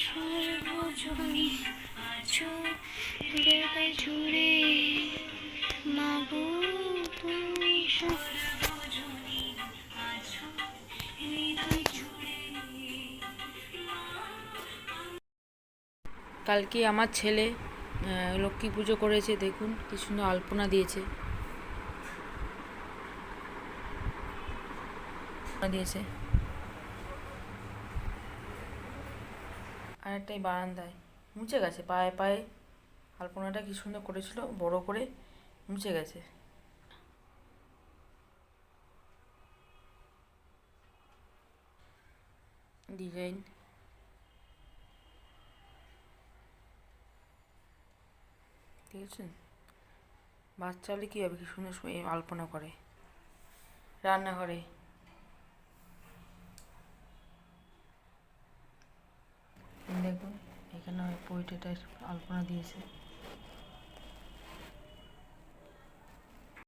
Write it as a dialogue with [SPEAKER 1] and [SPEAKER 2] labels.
[SPEAKER 1] সর্বজনীন আছো হৃদয় জুড়ে মাগো তুমি সর্বজনীন আছো হৃদয় জুড়ে। কালকে আমার ছেলে লক্ষ্মী পুজো করেছে, দেখুন কি সুন্দর আলপনা দিয়েছে দিয়েছে আর একটাই বারান্দায় মুছে গেছে, পায়ে পায়ে আলপনাটা কি সুন্দর করেছিল, বড় করে মুছে গেছে। ডিজাইন ঠিক আছে, বাচ্চা হলে কী হবে, কি সুন্দর আলপনা করে। রান্নাঘরে দেখুন, এখানে পোয়েটেটা আলপনা দিয়েছে।